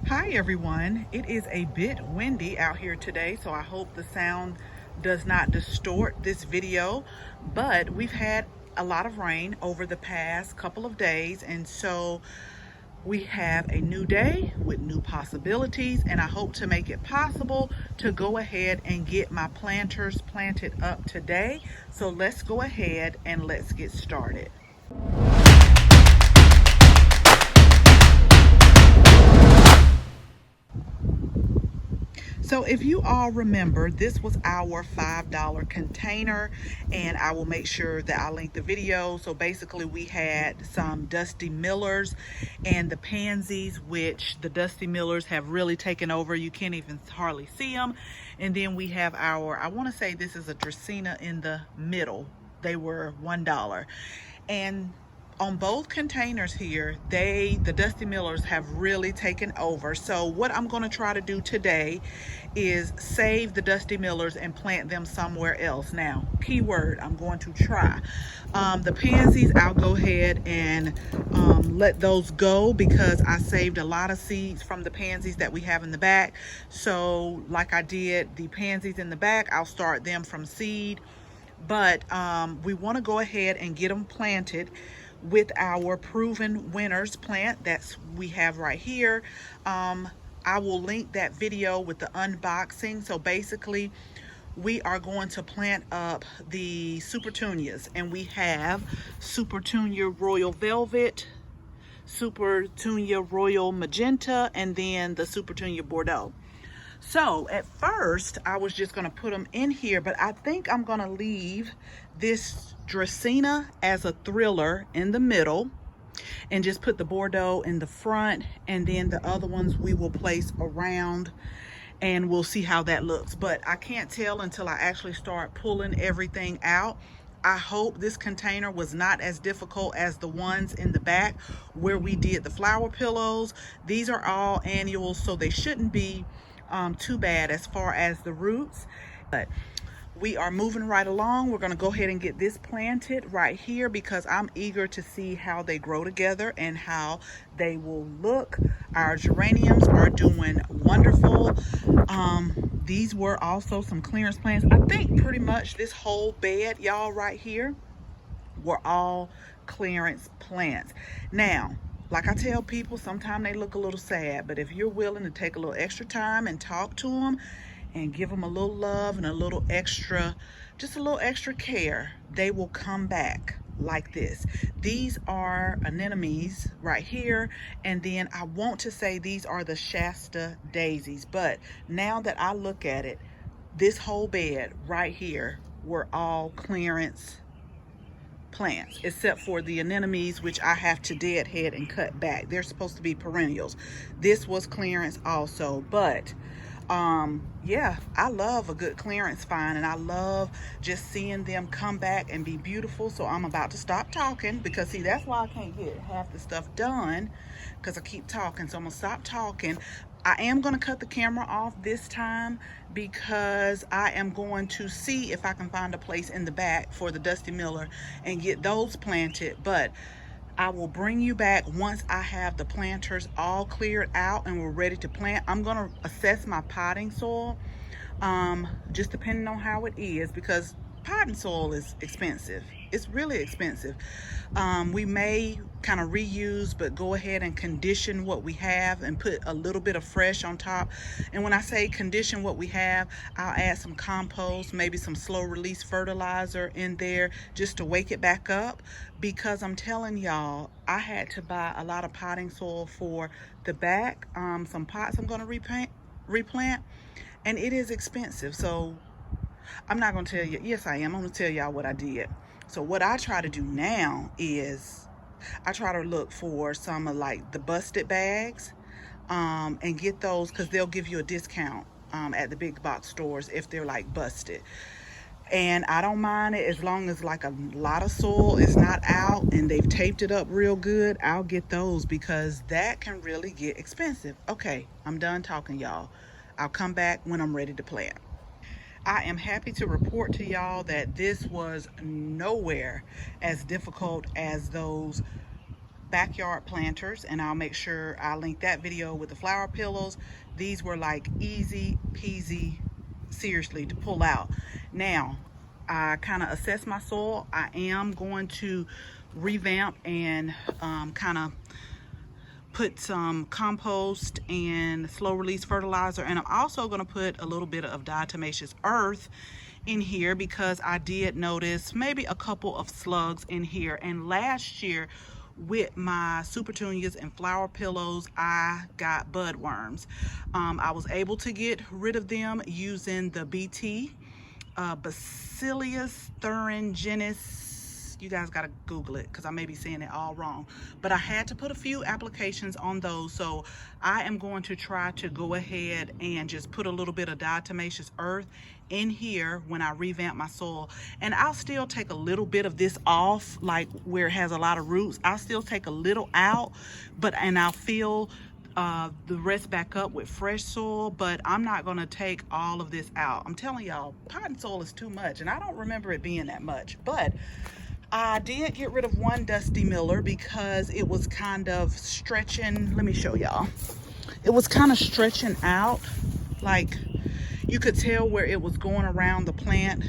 Hi everyone, it is a bit windy out here today, so I hope the sound does not distort this video, but we've had a lot of rain over the past couple of days, and so we have a new day with new possibilities, and I hope to make it possible to go ahead and get my planters planted up today. So let's go ahead and let's get started. So if you all remember, this was our $5 container, and I will make sure that I link the video. So basically we had some Dusty Millers and the pansies, which the Dusty Millers have really taken over. You can't even hardly see them. And then we have our, I want to say this is a Dracaena in the middle. They were $1. And on both containers here, the Dusty Millers have really taken over. So what I'm going to try to do today is save the Dusty Millers and plant them somewhere else. Now, keyword, I'm going to try. The pansies, I'll go ahead and let those go because I saved a lot of seeds from the pansies that we have in the back. So like I did the pansies in the back, I'll start them from seed. But we want to go ahead and get them planted with our Proven Winners plant that's we have right here. I will link that video with the unboxing. So basically we are going to plant up the Supertunias, and we have Supertunia Royal Velvet, Supertunia Royal Magenta, and then the Supertunia Bordeaux. So at first I was just going to put them in here, but I think I'm going to leave this Dracaena as a thriller in the middle and just put the Bordeaux in the front, and then the other ones we will place around, and we'll see how that looks. But I can't tell until I actually start pulling everything out. I hope this container was not as difficult as the ones in the back where we did the flower pillows. These are all annuals, so they shouldn't be too bad as far as the roots. But we are moving right along. We're going to go ahead and get this planted right here because I'm eager to see how they grow together and how they will look. Our geraniums are doing wonderful. These were also some clearance plants. I think pretty much this whole bed, y'all, right here, were all clearance plants. Now, like I tell people, sometimes they look a little sad, but if you're willing to take a little extra time and talk to them and give them a little love and a little extra, just a little extra care, they will come back like this. These are anemones right here, and then I want to say these are the Shasta daisies, but now that I look at it, this whole bed right here were all clearance plants, except for the anemones, which I have to deadhead and cut back. They're supposed to be perennials. This was clearance also, but yeah, I love a good clearance find, and I love just seeing them come back and be beautiful. So I'm about to stop talking because see, that's why I can't get half the stuff done, because I keep talking. So I'm gonna stop talking. I am going to cut the camera off this time because I am going to see if I can find a place in the back for the Dusty Miller and get those planted. But I will bring you back once I have the planters all cleared out and we're ready to plant. I'm going to assess my potting soil, just depending on how it is, because potting soil is expensive. It's really expensive. We may kind of reuse, but go ahead and condition what we have and put a little bit of fresh on top. And when I say condition what we have, I'll add some compost, maybe some slow release fertilizer in there just to wake it back up, because I'm telling y'all, I had to buy a lot of potting soil for the back, some pots I'm going to replant, and it is expensive. So I'm not going to tell you. Yes, I am. I'm going to tell y'all what I did. So what I try to do now is I try to look for some of like the busted bags and get those, because they'll give you a discount at the big box stores if they're like busted. And I don't mind it as long as like a lot of soil is not out and they've taped it up real good. I'll get those because that can really get expensive. Okay, I'm done talking, y'all. I'll come back when I'm ready to plant. I am happy to report to y'all that this was nowhere as difficult as those backyard planters, and I'll make sure I link that video with the flower pillows. These were like easy peasy, seriously, to pull out. Now I kind of assess my soil. I am going to revamp and kind of put some compost and slow release fertilizer, and I'm also going to put a little bit of diatomaceous earth in here because I did notice maybe a couple of slugs in here. And last year with my supertunias and flower pillows, I got bud worms. I was able to get rid of them using the BT Bacillus thuringiensis. You guys gotta Google it because I may be saying it all wrong, but I had to put a few applications on those. So I am going to try to go ahead and just put a little bit of diatomaceous earth in here when I revamp my soil. And I'll still take a little bit of this off, like where it has a lot of roots. I'll still take a little out, and I'll fill the rest back up with fresh soil, but I'm not going to take all of this out. I'm telling y'all, potting soil is too much, and I don't remember it being that much. But I did get rid of one dusty miller because it was kind of stretching. Let me show y'all. It was kind of stretching out, like you could tell where it was going around the plant,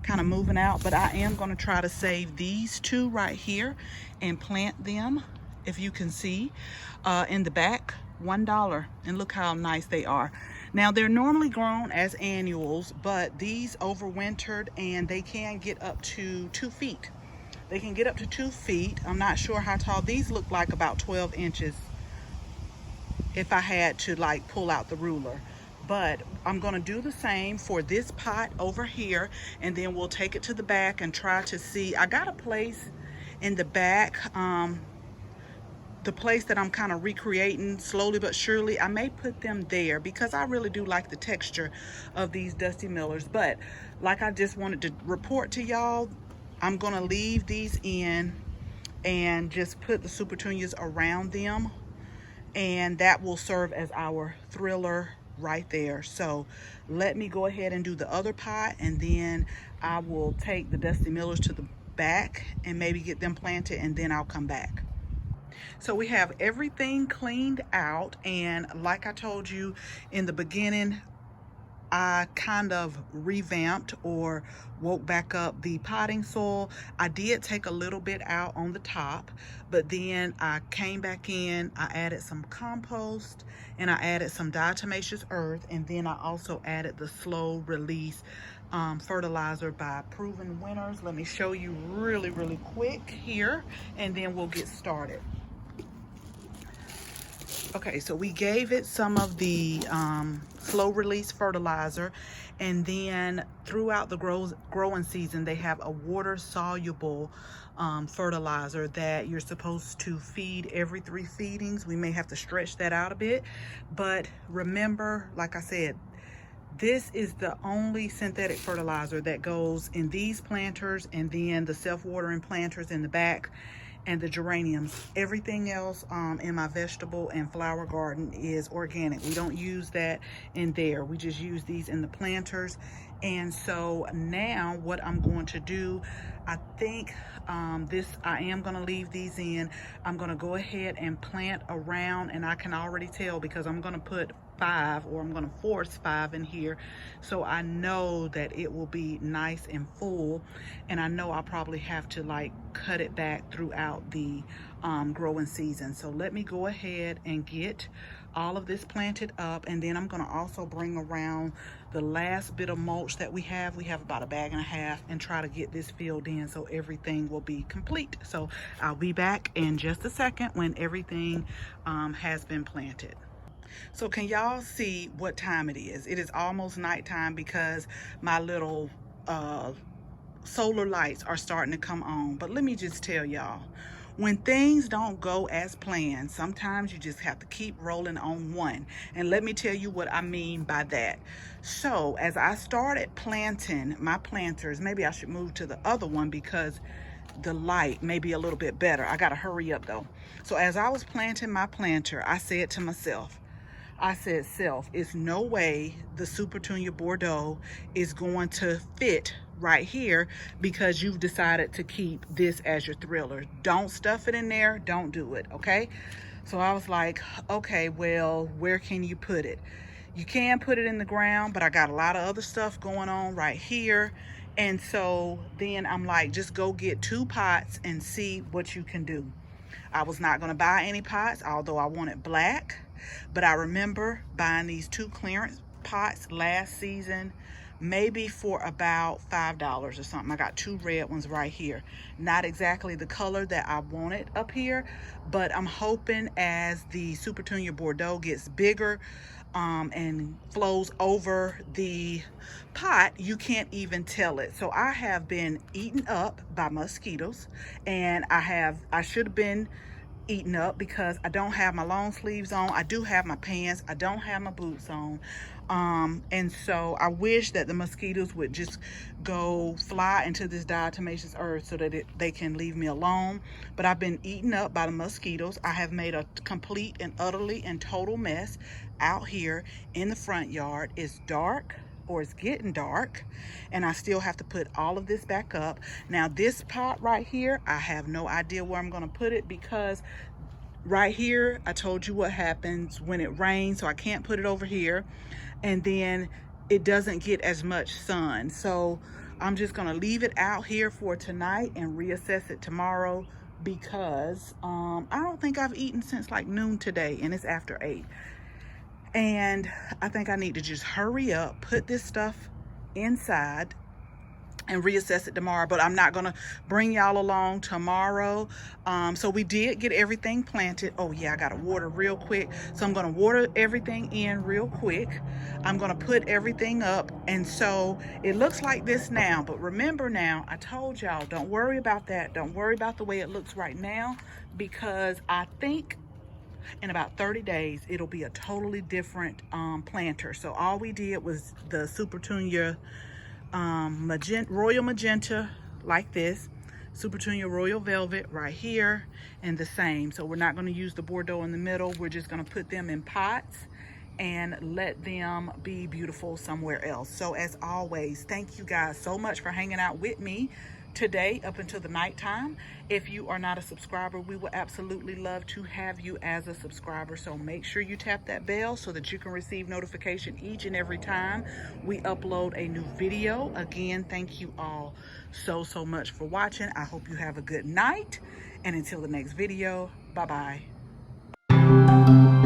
kind of moving out. But I am going to try to save these two right here and plant them, if you can see, in the back. $1, and look how nice they are. Now they're normally grown as annuals, but these overwintered, and they can get up to 2 feet. They can get up to 2 feet. I'm not sure how tall. These look like about 12 inches if I had to like pull out the ruler. But I'm going to do the same for this pot over here, and then we'll take it to the back and try to see. I got a place in the back, the place that I'm kind of recreating slowly but surely. I may put them there because I really do like the texture of these dusty millers. But like I just wanted to report to y'all, I'm going to leave these in and just put the supertunias around them, and that will serve as our thriller right there. So let me go ahead and do the other pot, and then I will take the dusty millers to the back and maybe get them planted, and then I'll come back. So we have everything cleaned out, and like I told you in the beginning, I kind of revamped or woke back up the potting soil. I did take a little bit out on the top, but then I came back in, I added some compost, and I added some diatomaceous earth, and then I also added the slow release fertilizer by Proven Winners. Let me show you really quick here, and then we'll get started. Okay, so we gave it some of the slow release fertilizer, and then throughout the growing season, they have a water soluble fertilizer that you're supposed to feed every 3 feedings. We may have to stretch that out a bit, but remember, like I said, this is the only synthetic fertilizer that goes in these planters, and then the self-watering planters in the back, and the geraniums. Everything else in my vegetable and flower garden is organic. We don't use that in there. We just use these in the planters. And so now what I'm going to do, I think I am going to leave these in. I'm going to go ahead and plant around, and I can already tell because I'm going to put 5, or I'm going to force 5 in here, so I know that it will be nice and full. And I know I'll probably have to like cut it back throughout the growing season. So let me go ahead and get all of this planted up, and then I'm going to also bring around the last bit of mulch that we have. We have about 1.5 bags, and try to get this filled in so everything will be complete. So I'll be back in just a second when everything has been planted. So can y'all see what time it is? It is almost nighttime because my little solar lights are starting to come on. But let me just tell y'all, when things don't go as planned, sometimes you just have to keep rolling on one. And let me tell you what I mean by that. So as I started planting my planters, maybe I should move to the other one because the light may be a little bit better. I gotta hurry up though. So as I was planting my planter, I said to myself, it's no way the Supertunia Bordeaux is going to fit right here because you've decided to keep this as your thriller. Don't stuff it in there. Don't do it, okay? So I was like, okay, well, where can you put it? You can put it in the ground, but I got a lot of other stuff going on right here. And so then I'm like, just go get 2 pots and see what you can do. I was not going to buy any pots, although I wanted black. But I remember buying these 2 clearance pots last season, maybe for about $5 or something. I got 2 red ones right here. Not exactly the color that I wanted up here, but I'm hoping as the Supertunia Bordeaux gets bigger and flows over the pot, you can't even tell it. So I have been eaten up by mosquitoes, and I should have been eaten up because I don't have my long sleeves on. I do have my pants. I don't have my boots on. And so I wish that the mosquitoes would just go fly into this diatomaceous earth so that they can leave me alone. But I've been eaten up by the mosquitoes. I have made a complete and utterly and total mess out here in the front yard. It's dark, or it's getting dark, and I still have to put all of this back up. Now this pot right here, I have no idea where I'm going to put it because right here, I told you what happens when it rains, so I can't put it over here, and then it doesn't get as much sun. So I'm just going to leave it out here for tonight and reassess it tomorrow because I don't think I've eaten since like noon today, and it's after 8. And I think I need to just hurry up, put this stuff inside, and reassess it tomorrow. But I'm not gonna bring y'all along tomorrow. So we did get everything planted. Oh yeah, I gotta water real quick. So I'm gonna water everything in real quick. I'm gonna put everything up, and so it looks like this now. But remember now, I told y'all, don't worry about that. Don't worry about the way it looks right now, because I think in about 30 days it'll be a totally different planter. So all we did was the Supertunia Royal Magenta like this, Supertunia Royal Velvet right here, and the same. So we're not going to use the Bordeaux in the middle. We're just going to put them in pots and let them be beautiful somewhere else. So as always, thank you guys so much for hanging out with me today up until the nighttime. If you are not a subscriber, we would absolutely love to have you as a subscriber. So make sure you tap that bell so that you can receive notification each and every time we upload a new video. Again, thank you all so much for watching. I hope you have a good night, and until the next video, bye bye.